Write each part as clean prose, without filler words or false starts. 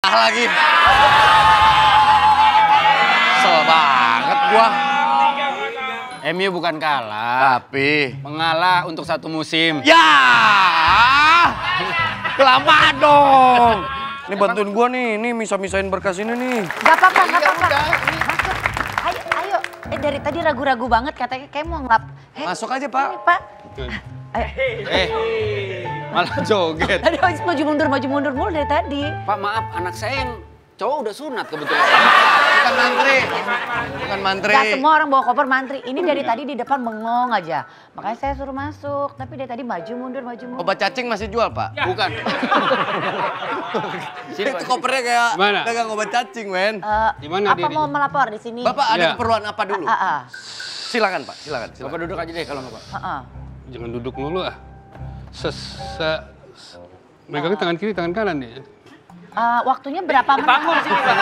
kalah lagi. Kesel banget gua. MU bukan kalah, Tapi mengalah untuk satu musim. ya, kelamaan dong. Ini bantuin gua nih, misa-misain berkas ini nih. Gak apa-apa, gak apa-apa. Masuk. Ayo, ayo. Dari tadi ragu-ragu banget katanya kayak mau ngelap. Masuk aja, Pak. Ini, Pak. Ayo. Malah joget. Aduh, maju mundur mulu dari tadi. Pak maaf, anak saya yang cowok udah sunat kebetulan. Bukan mantri. Bukan mantri. Gak semua orang bawa koper mantri. Ini dari tadi di depan bengong aja. Makanya saya suruh masuk. Tapi dari tadi maju mundur. Obat cacing masih jual, Pak? Bukan. Sini, Itu Pak. kopernya kayak Mana? dagang obat cacing, men. Gimana apa dia mau nih? melapor di sini? Bapak ada Ya. keperluan apa dulu? Silakan, Pak. Silakan. Bapak duduk aja deh kalau nggak Pak. Jangan duduk dulu ah. Megangnya tangan kiri, tangan kanan nih. Waktunya berapa menit? Bangun sini Pak.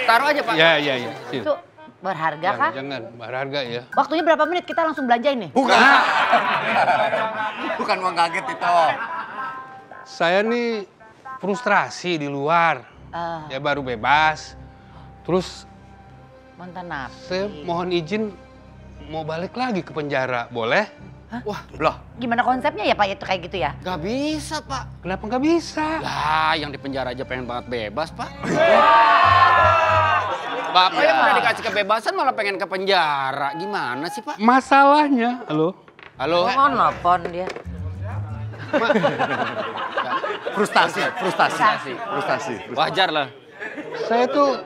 Taruh aja Pak. Ya. Sini. Itu berharga kah? Jangan, berharga ya. Waktunya berapa menit kita langsung belanjain nih? Bukan. Bukan uang kaget itu. Saya nih frustrasi di luar. Ya baru bebas. Terus Mantan napi. saya mohon izin mau balik lagi ke penjara, boleh? Wah, loh. Gimana konsepnya ya Pak itu kayak gitu ya? Gak bisa Pak. Kenapa nggak bisa? Lah yang di penjara aja pengen banget bebas Pak. Bapak yang udah dikasih kebebasan malah pengen ke penjara. Gimana sih Pak? Masalahnya, halo? Halo? Oh, nelfon dia. Frustasi. Wajar lah. Saya tuh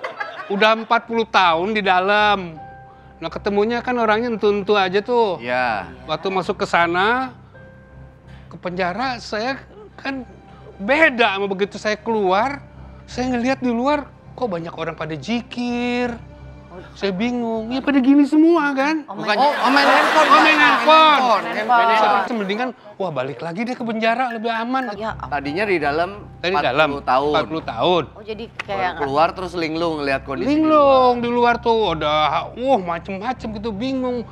udah 40 tahun di dalam. Nah ketemunya kan orangnya entu-entu aja tuh. Iya. Waktu masuk ke sana, ke penjara, saya kan beda sama begitu saya keluar. Saya ngelihat di luar, kok banyak orang pada jikir. Saya bingung, ya pada gini semua kan. Bukan main handphone. Oh, main handphone. Handphone. Saya mendingan, wah balik lagi deh ke penjara, lebih aman. Ya, Tadinya di dalam Dari 40 dalam, tahun. 40 tahun. oh jadi kayak Keluar terus linglung ngeliat kondisi. Linglung di luar tuh udah, macem-macem gitu, bingung.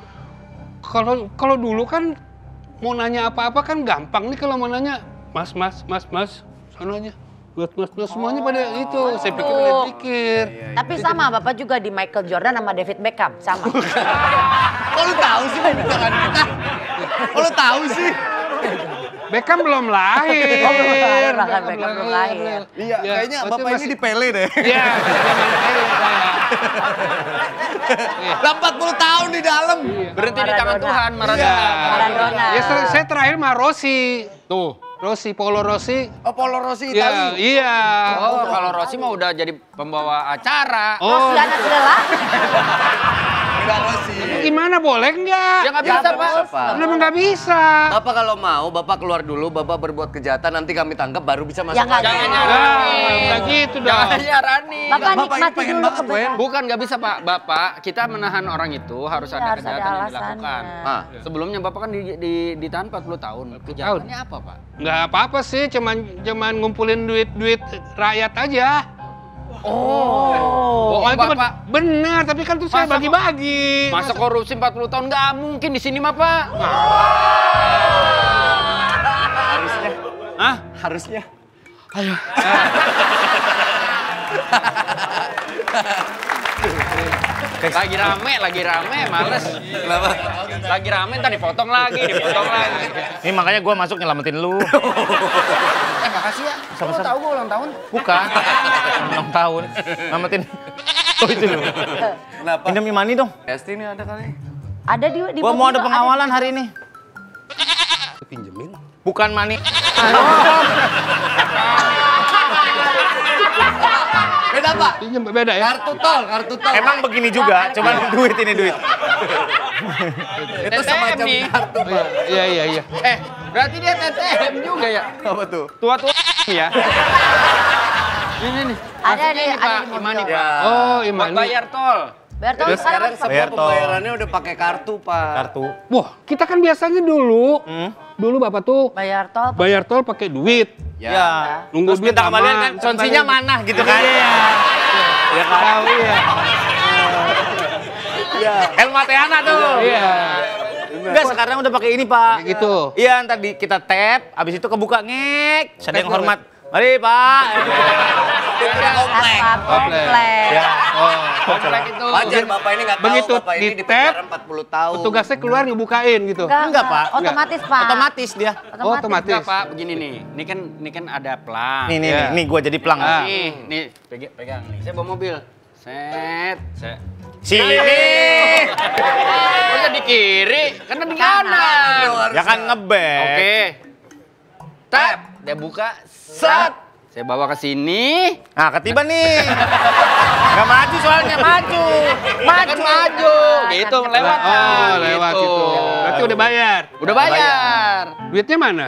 Kalau dulu kan mau nanya apa-apa kan gampang nih kalau mau nanya, mas, sana aja. Buat mas, semuanya pada itu, saya pikir. Tapi sama Bapak juga di Michael Jordan sama David Beckham, sama. Kok lu tahu sih pembicaraan kita? Kok lu tahu sih? Beckham belum lahir. Oh, belum lahir, bahkan Beckham belum lahir. Iya, Ya, kayaknya maksudnya bapak ini masih- di Pele deh. Iya, zaman saya. Lah 40 tahun di dalam. berhenti di tangan Maradona. Tuhan, Maradona. Iya. Maradona. Ya saya terakhir sama Rossi. Tuh. Polo Rossi. Oh, Polo Rossi Ya, Itali. iya. Oh, kalau Rossi mah udah jadi pembawa acara. Oh, Rossi anak lelah. Enggak Rossi. gimana boleh nggak? Ya nggak bisa, Pak. Kenapa nggak bisa? Bapak kalau mau, Bapak keluar dulu, Bapak berbuat kejahatan, nanti kami tangkap baru bisa masuk Ya, nggak lagi. Jangan gitu. nyaranin. Nggak gitu dong. Jangan nyaranin. Bapak Bapak ini nikmati pengen dulu banget, Wen. kebenaran. Bukan nggak bisa Pak. Bapak, kita menahan orang itu harus Iya, ada harus ada kejahatan yang alasannya. dilakukan. Ah. Sebelumnya Bapak kan ditahan 40 tahun. Kejahatannya apa Pak? Nggak apa-apa sih, cuman ngumpulin duit rakyat aja. Oh, itu Bapak. benar, tapi kan tuh saya Masa- bagi-bagi. Masa korupsi 40 tahun nggak mungkin di sini mah Pak. Harusnya. Hah? Harusnya. Lagi rame, males. Kenapa? Lagi rame, ntar dipotong lagi. Ini makanya gue masuk nyelamatin lu. Makasih ya. Kamu tahu gue ulang tahun? Bukan. Ulang tahun. Nyelamatin. Oh itu lu. Kenapa? Pinjam imani dong. Esti ini ada kali. Ada di Gue mau mobil, ada pengawalan hari ini. Pinjemin. Bukan mani. Beda, Pak. Pinjem beda ya. Kartu tol. Emang begini juga, cuman duit ini duit. Itu TTM semacam nih. kartu, Pak. Iya. Berarti dia TTM juga ya? Apa tuh? Tua-tua ya? Ini nih. Ada Maksudnya di ini, Pak, mobil. Imani Pak. Ya. Oh, Buat Imani. bayar tol. Bayar tol Terus sekarang sekarang semua Bayar tol. pembayarannya udah pakai kartu, Pak. Kartu. Wah, kita kan biasanya dulu. Dulu Bapak tuh bayar tol. bayar tol pakai duit. Ya. Nunggu Terus duit minta kembalian lama. kan, sonsinya mana gitu kan. Ya tahu ya. Iya. Helma Teana tuh. Iya. Enggak, sekarang udah pakai ini, Pak. Kayak gitu. Iya, ntar kita tap, abis itu kebuka ngek. Ada yang hormat. Mari, Pak. komplek. Komplek. Ya. Oh, Komplek itu. Wajar Bapak ini nggak tahu Begitu Bapak ini di di-tap, penjara 40 tahun. petugasnya keluar ngebukain gitu. Enggak, Pak. Otomatis, Pak. Otomatis dia. Oh, otomatis. Enggak, Pak, begini nih. Ini kan ada pelang. Nih gua jadi pelang. Ah. Nih, pegang nih. Saya bawa mobil. Set. Sini. Masa di kiri? Karena di kanan. Ya kan ngebet. Oke. Tap, dia buka. Set. Saya bawa ke sini. Nah, ketiban nih. Gak maju soalnya, maju. Kan maju. Gitu, lewat. Oh, lewat Gitu. itu. Berarti udah bayar. Udah bayar. Duitnya mana?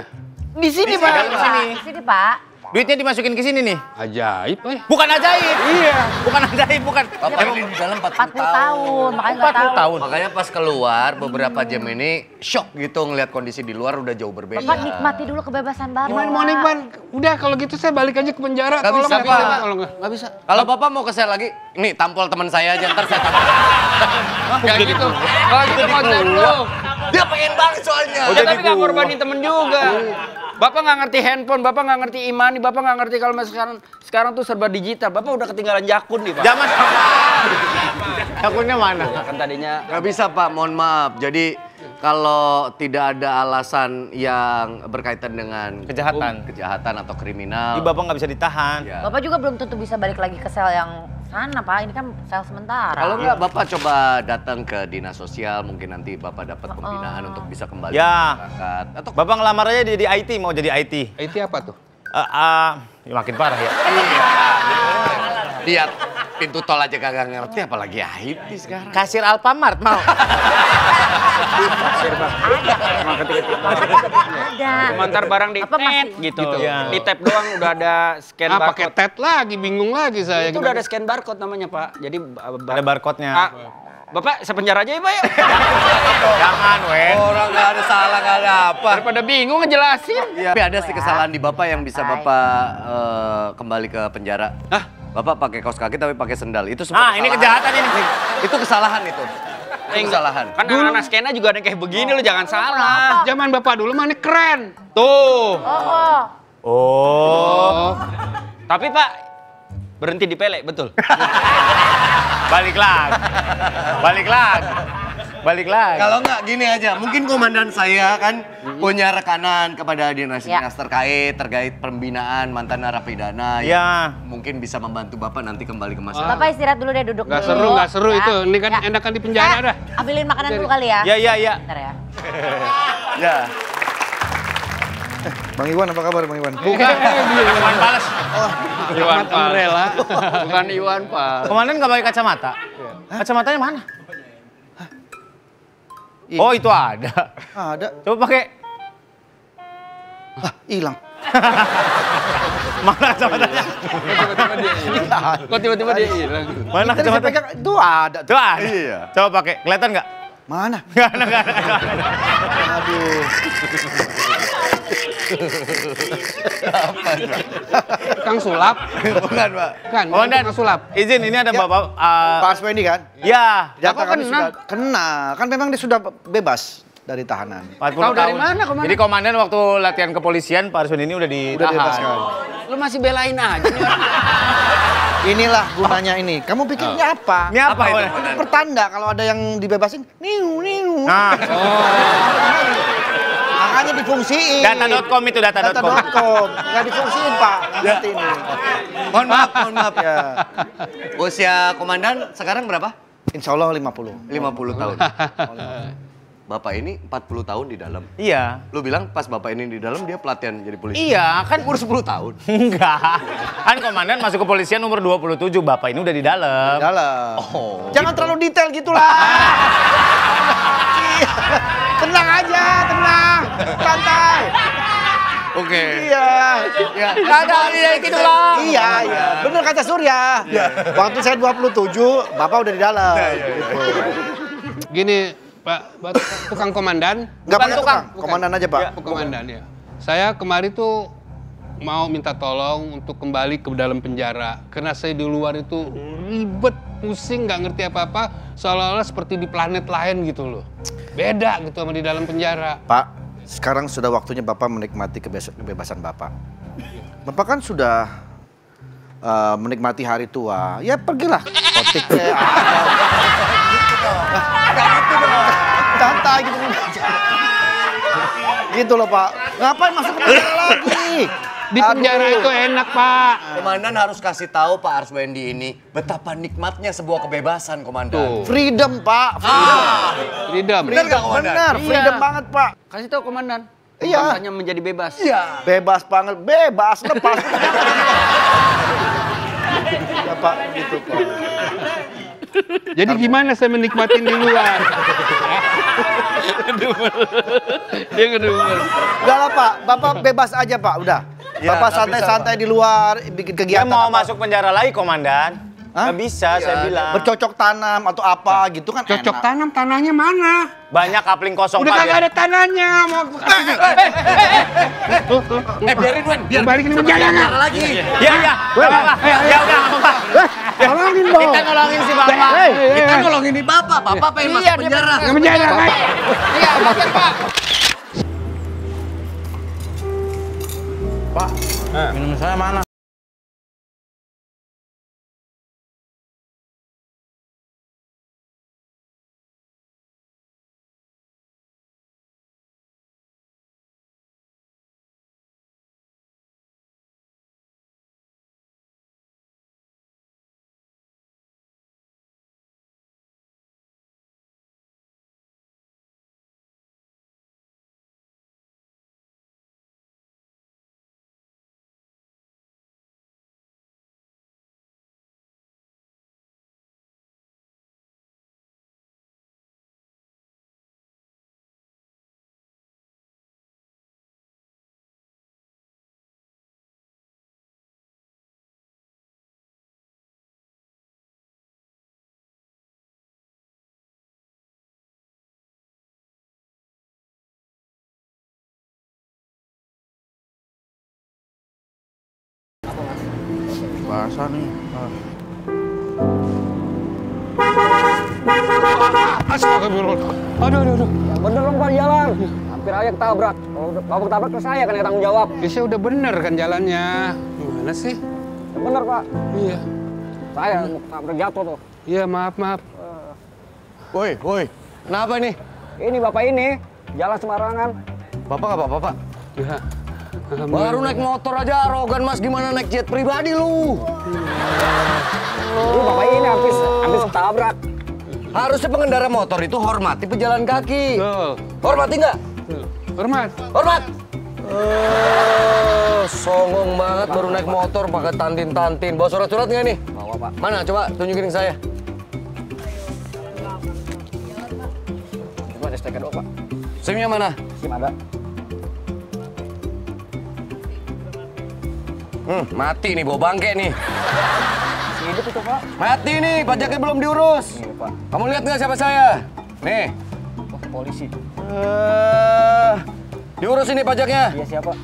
Di sini, Pak. Di sini. Di sini, Pak. Duitnya dimasukin ke sini nih. Ajaib, Bukan ajaib. Iya. Bukan ajaib, bukan. Bapak ini di dalam 40 40 tahun, makanya nggak tahu. 40 tahun. Makanya pas keluar beberapa jam ini shock gitu ngelihat kondisi di luar udah jauh berbeda. Bapak nikmati dulu kebebasan Bapak. Gimana mau nikman? Udah kalau gitu saya balik aja ke penjara. Nggak bisa, Tolong, Pak. kalau nggak. Nggak bisa. Kalau Bapak mau ke sel lagi, nih tampol teman saya aja ntar saya tampol. Kayak gitu. Kalau gitu konten lu. Dia pengen banget soalnya. Ya, tapi nggak korbanin temen juga. Bapak nggak ngerti handphone, Bapak nggak ngerti imani, Bapak nggak ngerti kalau sekarang tuh serba digital. Bapak udah ketinggalan jakun nih, Pak. Zaman akunnya mana? Kan tadinya Nggak bisa Pak, mohon maaf. Jadi kalau tidak ada alasan yang berkaitan dengan Kejahatan. kejahatan atau kriminal. Di Bapak nggak bisa ditahan. Ya. Bapak juga belum tentu bisa balik lagi ke sel yang sana, Pak. Ini kan sel sementara. Kalau nggak Bapak coba datang ke dinas sosial, mungkin nanti Bapak dapat pembinaan untuk bisa kembali Ya. ke masyarakat. Atau Bapak ngelamar aja jadi IT, mau jadi IT. IT apa tuh? Ya makin parah ya. lihat pintu tol aja kagak ngerti, apalagi IT sekarang. Kasir Alfamart mau. Ada. Mantar barang di Apa masih? tap gitu. Iya. Di tap doang udah ada scan Ah, pakai barcode. tet lagi, bingung lagi saya. Itu udah ada scan barcode namanya, Pak. Jadi Ada barcode-nya. Bapak sepenjara aja ya, Pak ya. Jangan, Wen. Orang nggak ada salah, nggak ada apa. Daripada bingung ngejelasin. Tapi ada sih kesalahan di Bapak yang bisa Bapak kembali ke penjara. Hah? Bapak pakai kaos kaki tapi pakai sendal. Itu semua Ah, ini kejahatan ini. Itu kesalahan itu. Itu kesalahan. Kan anak-anak skena juga ada yang kayak begini, lu jangan salah. Zaman Bapak dulu mah ini keren. Tuh. Oh. Oh. Tapi Pak, berhenti di pele, betul. Balik lagi. Balik lagi. Balik lagi. Kalau nggak gini aja, mungkin komandan saya kan punya rekanan kepada dinas-dinas terkait pembinaan mantan narapidana. Ya. Mungkin bisa membantu Bapak nanti kembali ke masyarakat. Bapak istirahat dulu deh, duduk Nggak dulu. seru, nggak seru itu. Ini kan Ya. enakan di penjara dah. Ambilin makanan dulu kali ya. Ya. Bentar ya. Ya. Bang Iwan apa kabar Bang Iwan? Iwan Pales. Iwan Pal. Umbrella. Bukan Iwan Pal. Komandan nggak pakai kacamata? Kacamatanya mana? Oh, itu ada. Ada. Coba pakai. Ah, hilang. Mana kacamatanya? Kok tiba-tiba dia hilang? Mana Tadi saya kacamata? pegang, itu ada. Tuh ada. Iya. Coba pakai. Kelihatan nggak? Mana? Nggak ada. Aduh. Tukang sulap. Bukan, Pak. Kan, Komandan, tukang sulap. izin ini ada Ya. Bapak. Pak Arswendi kan? Ya. Data Bapak kami kena. sudah kena. Kan memang dia sudah bebas dari tahanan. 40 Tahu dari tahun. mana, Komandan? Jadi komandan waktu latihan kepolisian Pak Arswendi ini udah Udah ditahan. dibebaskan. Lu masih belain aja nih orang. Inilah gunanya ini. Kamu pikirnya apa? Ini apa, Apa itu, Komandan? Komandan? Pertanda kalau ada yang dibebasin, niu. Nah, Makanya difungsiin. data.com itu data.com. Data.com. Nggak difungsiin, Pak. Nanti ini. Mohon maaf. Ya. Usia komandan sekarang berapa? Insya Allah 50. 50 tahun. Bapak ini 40 tahun di dalam. Iya. Lu bilang pas Bapak ini di dalam dia pelatihan jadi polisi. Iya, kan Umur 10 tahun. enggak. Kan komandan masuk kepolisian umur 27, Bapak ini udah di dalam. Dalam. Oh. Jangan terlalu detail gitulah. Iya. Tenang aja, tenang. Santai. Oke. Iya. Ya, ada iya gitu lah. Iya. Bener kata Surya. Waktu saya 27, Bapak udah di dalam. Gitu. Gini, Pak tukang komandan. Nggak Bukan pakai tukang, tukang, komandan aja, Pak. Komandan ya. Saya kemarin tuh mau minta tolong untuk kembali ke dalam penjara karena saya di luar itu ribet, pusing, nggak ngerti apa-apa, seolah-olah seperti di planet lain gitu loh. Beda gitu sama di dalam penjara. Pak, sekarang sudah waktunya Bapak menikmati kebebasan Bapak. Bapak kan sudah menikmati hari tua, ya pergilah kotik kayak santai gitu. Gitu loh Pak. Ngapain masuk ke penjara lagi? Di penjara Aduh. itu enak, Pak. Komandan harus kasih tahu Pak Arswendi ini betapa nikmatnya sebuah kebebasan, Komandan. Tuh. Freedom Pak. Freedom. Bener nggak, Komandan? Bener, Iya. freedom banget Pak. Kasih tahu komandan. Iya. Bangsanya menjadi bebas. Iya. Bebas banget, bebas, lepas. Ya Pak, gitu Pak. Jadi gimana saya menikmatin di luar? Dia ngedumel. Udah lah Pak, Bapak bebas aja Pak, udah. Ya, Bapak nggak santai-santai di luar, bikin Dia kegiatan mau apa. masuk penjara lagi, Komandan. Hah? Nggak bisa, saya bilang. Bercocok tanam atau apa gitu kan Cocok enak. tanam tanahnya mana? Banyak kapling kosong, Udah Pak. kagak ada tanahnya. Mau Biarin, Wen. Biar balik ini menjadi lagi. Ya, ya. Nggak apa-apa. Ya udah, nggak apa-apa. Tolongin dong. Kita nolongin si Bapak. Kita nolongin nih Bapak. Bapak pengen masuk penjara. Nggak menjadi kan? Iya, betul Pak. Minum saya mana? Basah nih. Astagfirullah. Aduh. Bener dong Pak jalan. Hampir aja ketabrak. Kalau ketabrak ke saya kan yang tanggung jawab. Bisa udah bener kan jalannya. Gimana sih? Bener Pak. Iya. Saya mau ketabrak jatuh tuh. Iya, maaf. Woi. Kenapa nih? Ini Bapak ini jalan sembarangan. Bapak nggak apa-apa, Pak. Ya. Baru naik motor aja arogan, Mas. Gimana naik jet pribadi lu? Ini Bapak ini habis ketabrak. Harusnya pengendara motor itu hormati pejalan kaki. Tuh. Hormati nggak? Hormat. Hormat! Songong banget baru naik motor pakai tantin-tantin. Bawa surat-surat nggak nih? Bawa Pak. Mana? Coba tunjukin ke saya. Coba STK dulu Pak. SIM-nya mana? SIM ada. Mati nih, bawa bangke nih. Hidup itu Pak. Mati nih, pajaknya belum diurus. Iya Pak. Kamu lihat nggak siapa saya? Nih. Oh, polisi. Diurus ini pajaknya. Iya siapa?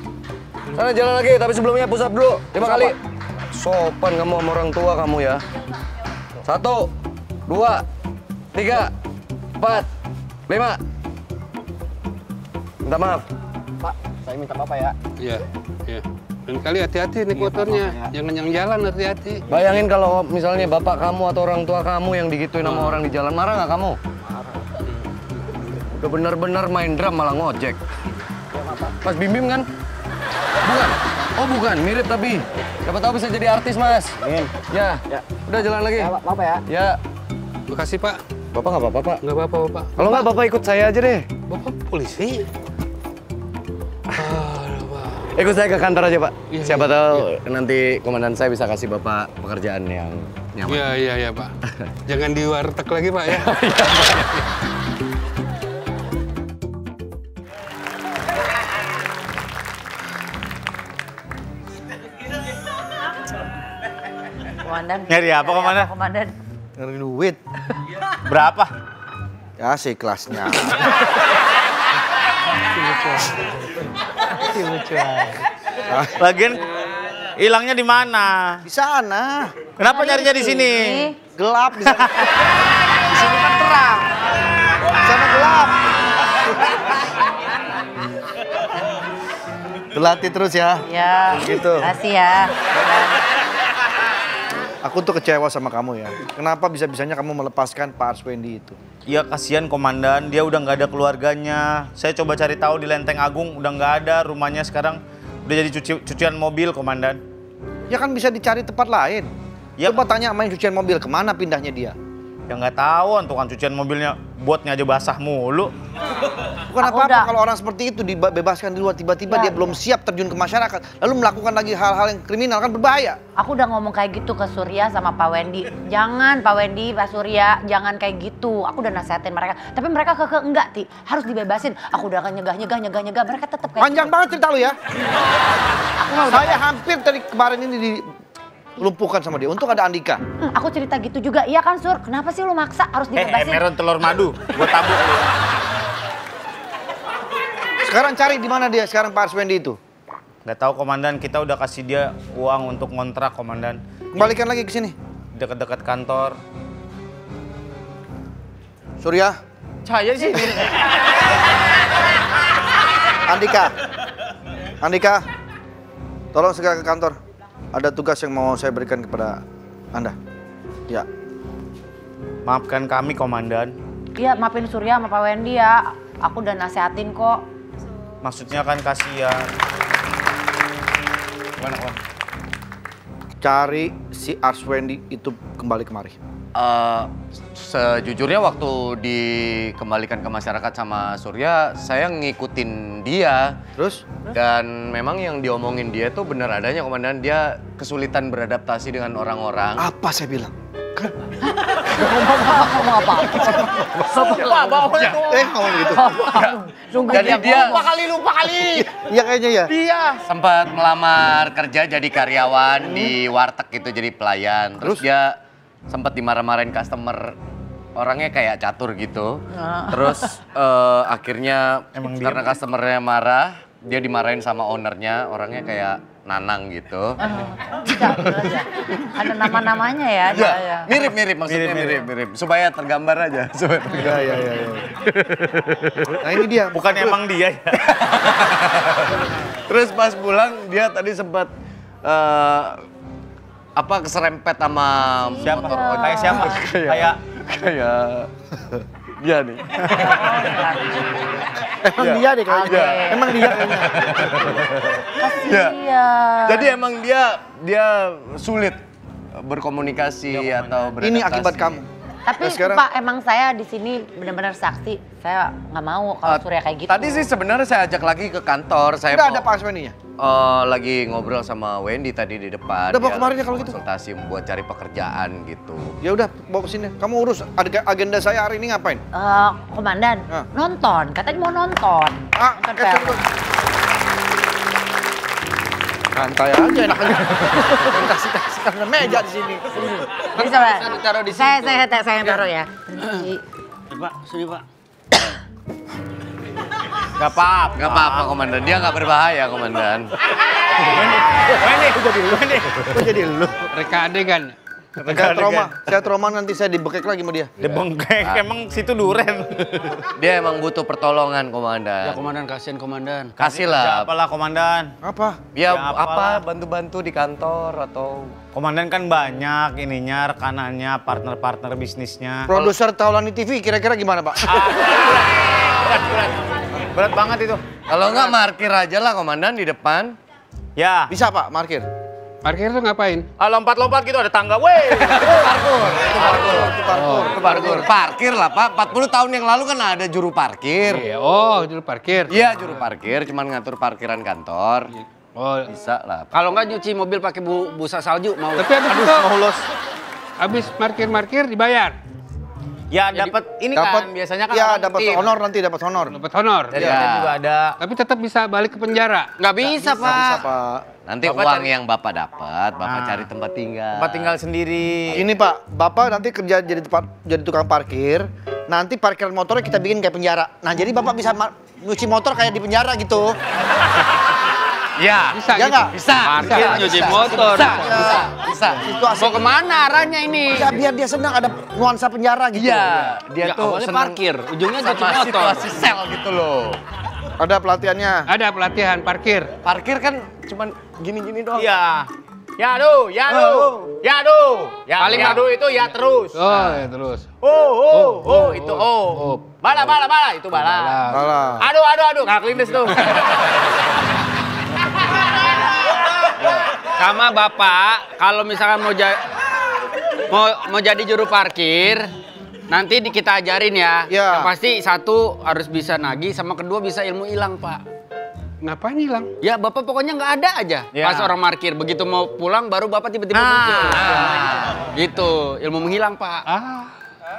Sana jalan lagi, tapi sebelumnya push up dulu. 5 kali. Sopan kamu sama orang tua kamu ya. 1, 2, 3, 4, 5. Minta maaf. Pak, saya minta apa ya? Iya. Dan kali hati-hati naik motornya. Jangan yang jalan hati-hati. Bayangin kalau misalnya bapak kamu atau orang tua kamu yang digituin sama orang di jalan, marah nggak kamu? Udah bener-bener main drum malah ngojek. Mas Bim Bim kan? Bukan? Oh bukan, mirip tapi. Siapa tahu bisa jadi artis, Mas. Ya. Udah jalan lagi. Ya, Bapak ya. Ya. Makasih, Pak. Bapak nggak apa-apa, Pak. Nggak apa-apa, Pak. Kalau nggak, Bapak ikut saya aja deh. Bapak polisi. Ikut saya ke kantor aja, Pak. Iya, Siapa tahu nanti komandan saya bisa kasih Bapak pekerjaan yang nyaman. Iya, Pak. Jangan di warteg lagi, Pak ya. Komandan. Nyari apa, Komandan? Komandan. Ngeri duit. Berapa? Ya seikhlasnya. Lagian hilangnya di mana? Di sana. Kenapa nyarinya di sini? Gelap di sana. Di sini kan terang. Di sana gelap. Berlatih terus ya. Ya. Gitu. Makasih ya. Aku tuh kecewa sama kamu ya. Kenapa bisa-bisanya kamu melepaskan Pak Arswendi itu? Iya kasihan komandan, dia udah nggak ada keluarganya. Saya coba cari tahu di Lenteng Agung, udah nggak ada. Rumahnya sekarang udah jadi cucian mobil, komandan. Ya kan bisa dicari tempat lain. Ya. Coba tanya main cucian mobil, kemana pindahnya dia? Ya nggak tahu, tukang cucian mobilnya buatnya aja basah mulu. Bukan Aku apa-apa udah. kalau orang seperti itu dibebaskan di luar, tiba-tiba dia belum siap terjun ke masyarakat. Lalu melakukan lagi hal-hal yang kriminal, kan berbahaya. Aku udah ngomong kayak gitu ke Surya sama Pak Wendy. Jangan Pak Wendy, Pak Surya, jangan kayak gitu. Aku udah nasehatin mereka. Tapi mereka keke enggak, Ti. Harus dibebasin. Aku udah nyegah. Mereka tetap kayak Panjang gitu. banget cerita lu ya. Aku mah udah Saya hampir tadi kemarin ini dilumpuhkan sama dia. Untung ada Andika. aku cerita gitu juga. Iya kan, Sur? Kenapa sih lu maksa harus dibebasin? Meron telur madu, gua tabuk. Sekarang cari di mana dia sekarang Pak Arswendi itu. Nggak tahu komandan, kita udah kasih dia uang untuk ngontrak komandan. Kembalikan lagi ke sini. Dekat-dekat kantor. Surya, Saya sih. Andika, tolong segera ke kantor. Ada tugas yang mau saya berikan kepada Anda. Ya. Maafkan kami komandan. Iya, maafin Surya sama Pak Wendy ya. Aku udah nasehatin kok. Maksudnya kan kasihan. Gimana, Kon? Cari si Arswendi itu kembali kemari. Sejujurnya waktu dikembalikan ke masyarakat sama Surya, saya ngikutin dia. Terus? Dan memang yang diomongin dia tuh benar adanya, komandan. Dia kesulitan beradaptasi dengan orang-orang. Apa saya bilang? Ngomong apa? Ngomong gitu. Jadi dia lupa kali. Iya kayaknya ya. Iya. sempat melamar kerja jadi karyawan di warteg gitu, jadi pelayan. Terus dia sempat dimarah-marahin customer, orangnya kayak catur gitu. Terus akhirnya karena customernya marah, dia dimarahin sama ownernya, orangnya kayak Nanang gitu. Bisa, ada nama-namanya ya. Ya, mirip-mirip maksudnya mirip-mirip. Supaya tergambar aja. Iya. Nah ini dia. Bukan emang dia ya. Terus pas pulang dia tadi sempat keserempet sama Siapa? motor ojek. Kayak siapa? Kayak dia nih. Emang dia deh kayaknya. Emang dia kayaknya. Kasian. Jadi emang dia sulit berkomunikasi atau beradaptasi. Ini akibat kamu. Tapi Nah, sekarang- Pak, emang saya di sini benar-benar saksi. Saya nggak mau kalau Surya kayak gitu. Tadi sih sebenarnya saya ajak lagi ke kantor. Saya Udah mau- ada Pak Arswendinya? lagi ngobrol sama Wendy tadi di depan. Udah, bawa Dia kemarin ya lagi kalau gitu. konsultasi buat cari pekerjaan gitu. Ya udah, bawa ke sini. Kamu urus agenda saya hari ini ngapain? Komandan, nonton. Katanya mau nonton. Nonton film. Santai aja enaknya. Kasih karena meja di sini. Jadi coba, taruh di saya yang taruh ya. Berhenti. Pak, sini Pak. Gak apa-apa komandan, dia gak berbahaya komandan. Kok jadi lu? Reka adegan. Saya trauma nanti saya dibekek lagi sama dia. Dia bengkek, emang situ duren. Dia emang butuh pertolongan Ya komandan. komandan, kasihan komandan. Kasih lah. Apalah komandan. Apa? Ya, Ya, apa bantu-bantu di kantor atau Komandan kan banyak ininya, rekanannya, partner-partner bisnisnya. Produser Taulani TV kira-kira gimana, Pak? Berat banget itu. kalau nggak parkir aja lah komandan di depan. Ya, Bisa, Pak, parkir. Parkir tuh ngapain? lompat-lompat gitu ada tangga. Weh. Parkir lah Pak. 40 tahun yang lalu kan ada juru parkir. Iya, oh dulu parkir. Iya juru parkir, cuman ngatur parkiran kantor. Oh, Bisa lah. Kalau nggak nyuci mobil pakai busa salju mau. tapi habis itu habis parkir dibayar. Ya dapat ini kan biasanya kan Ya, orang dapat tip. honor nanti, dapat honor. Dapat honor. Dari Ya. hotel juga ada. Tapi tetap bisa balik ke penjara. Nggak bisa, Nggak bisa, Pak. Pak. Nanti Bapak uang cari- yang Bapak dapat, Bapak Nah. cari tempat tinggal. Tempat tinggal sendiri. Ini, Pak, Bapak nanti kerja jadi tukang parkir. Nanti parkiran motornya kita bikin kayak penjara. Nah, jadi Bapak bisa nyuci motor kayak di penjara gitu. Ya, Bisa Ya gitu. nggak? bisa. Parkir Bisa, nyuci bisa. motor. Bisa. Situasi. Mau kemana arahnya ini? Ya, biar dia senang ada nuansa penjara gitu. Iya, dia Ya, tuh awalnya seneng parkir, ujungnya sama cuci motor. situasi sel gitu loh. Ada pelatihannya. Ada pelatihan parkir. Parkir kan cuman gini-gini doang. Iya. Ya aduh, ya aduh. Ya aduh. Ya, Paling ya, aduh itu ya terus. Oh, ya terus. Itu Bala itu bala. Bala. Aduh, nggak kelindes tuh. Sama Bapak, kalau misalkan mau jadi juru parkir, nanti kita ajarin ya. Ya. Yang pasti satu harus bisa nagih, sama kedua bisa ilmu hilang, Pak. Ngapain hilang? Ya, Bapak pokoknya nggak ada aja. Ya. Pas orang parkir, begitu mau pulang baru Bapak tiba-tiba muncul. Gitu, ilmu menghilang, Pak.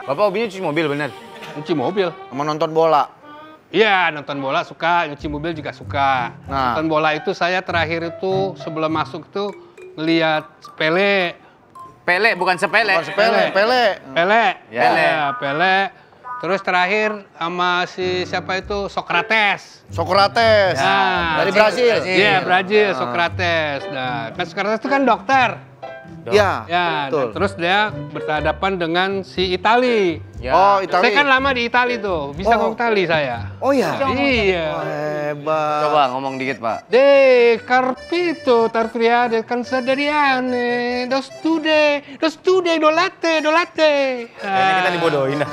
Bapak hobinya cuci mobil bener? Cuci mobil. Sama nonton bola. Iya, nonton bola suka, nyuci mobil juga suka. Nah. Nonton bola itu saya terakhir itu sebelum masuk tuh ngelihat Pele. Pele, bukan sepele. Bukan sepele, Pele. Pele. Ya. Pele. Terus terakhir sama siapa itu Socrates. Socrates. Nah, Dari Brasil. Iya, Brazil, Socrates. Nah, kan Socrates itu kan dokter. Iya, Ya, betul. dan terus dia berhadapan dengan si Itali. Ya. Oh, Itali. Saya kan lama di Itali tuh, bisa ngomong Itali saya. Oh iya. Iya. Hebat. Coba ngomong dikit, Pak. De carpito tartriade cansaderiane, dos tude, dolate. Kayaknya kita dibodohin dah.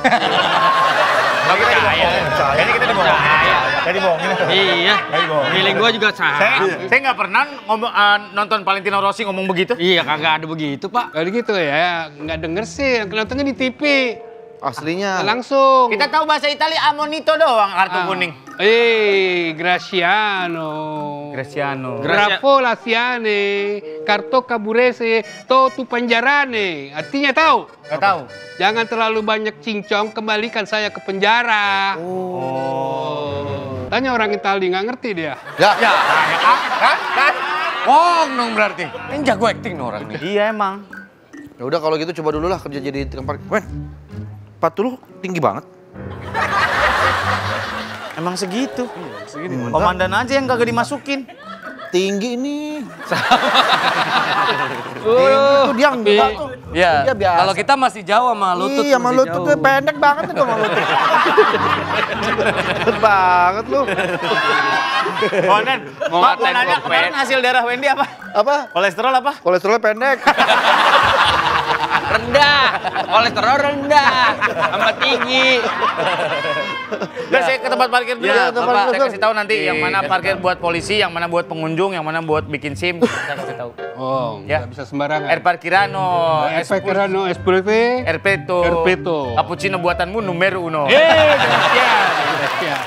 Kayaknya kita dibohongin. Kayak dibohongin. Iya, feeling gua juga sama. Saya nggak pernah nonton Valentino Rossi ngomong begitu. Iya, kagak ada begitu, Pak. Kayak gitu ya, nggak denger sih, nontonnya di TV. Aslinya. Langsung. Kita tahu bahasa Italia amonito doang kartu kuning. Graciano. Graciano. Grafo Lasiane, Karto Kaburese, Totu Penjarane. Artinya tahu? Nggak tahu. Jangan terlalu banyak cincong, kembalikan saya ke penjara. Tanya orang Itali, nggak ngerti dia. Ya. Kan? Bohong dong berarti. Ini jago acting nih orang nih. Iya emang. Ya udah kalau gitu coba dulu lah kerja jadi tukang parkir. Wen, sepatu lu tinggi banget. Emang segitu. Komandan aja yang kagak dimasukin. Tinggi ini. Itu dia enggak tuh. Ya, Dia biasa. kalau kita masih jauh sama lutut. Iya, sama masih lutut jauh. tuh pendek banget tuh sama lutut. Pendek banget lu. Komandan, Mau Pak, ngatain nanya gua kemarin hasil darah Wendy apa? Apa? Kolesterol apa? Kolesterolnya pendek. Rendah, kolesterol rendah, sama tinggi. Udah saya ke tempat parkir dulu. Ya, Bapak, Bapak. saya kasih tahu nanti yang mana Kasih parkir buat polisi, yang mana buat pengunjung, yang mana buat bikin SIM. Saya kasih tahu. Oh, Ya. nggak bisa sembarangan. Air Parkirano, Parkirano Espirite. Erpeto, Erpeto. cappuccino buatanmu numero uno. Gracias.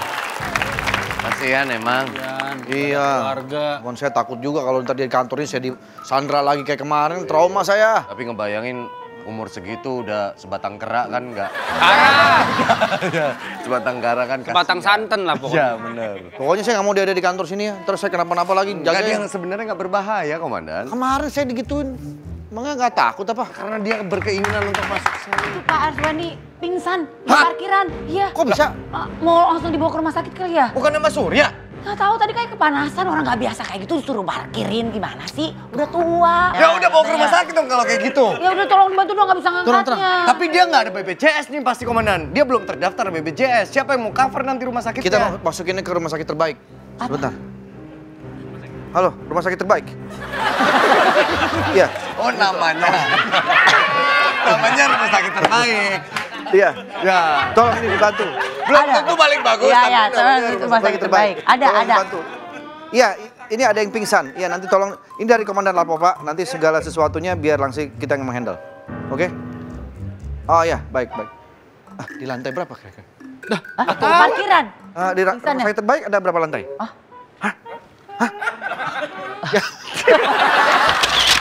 Kasihan emang. Iya. Cuman saya takut juga kalau ntar di kantor ini saya disandra lagi kayak kemarin, trauma saya. Tapi ngebayangin umur segitu udah sebatang kera kan nggak? Sebatang kera kan kasihan. Batang santan lah pokoknya. Ya bener. Pokoknya saya nggak mau dia ada di kantor sini ya. Terus saya kenapa-napa lagi. Enggak, dia Jaga. yang sebenarnya nggak berbahaya, Komandan. Kemarin saya digituin. Emangnya nggak takut apa? Karena dia berkeinginan untuk masuk sana. Itu Pak Arswani pingsan di parkiran. Iya. Kok bisa? Mau langsung dibawa ke rumah sakit kali ya? Bukannya Mas Surya? Nggak tahu tadi kayak kepanasan, orang nggak biasa kayak gitu disuruh parkirin gimana sih? Udah tua. Ya udah bawa ke rumah sakit dong kalau kayak gitu. Ya udah tolong bantu dong, nggak bisa ngangkatnya. Tapi dia nggak ada BPJS nih pasti, Komandan. Dia belum terdaftar BPJS. Siapa yang mau cover nanti rumah sakitnya? Kita masukinnya ke rumah sakit terbaik. Sebentar. Halo, rumah sakit terbaik. Iya. Oh namanya. Namanya rumah sakit terbaik. Iya. Ya. Tolong ini dibantu. Belum tentu paling bagus. Iya, tapi iya, namanya itu rumah sakit terbaik. Ada, Tolong ada. dibantu. Iya, ini ada yang pingsan. Iya, nanti tolong. Ini dari Komandan Lapo, Pak. Nanti segala sesuatunya biar langsung kita yang menghandle. Oke? Oh iya, baik. Di lantai berapa kira-kira? Tuh, parkiran. Di Pingsan rumah ya? sakit terbaik ada berapa lantai? Ah. Hah? Ya,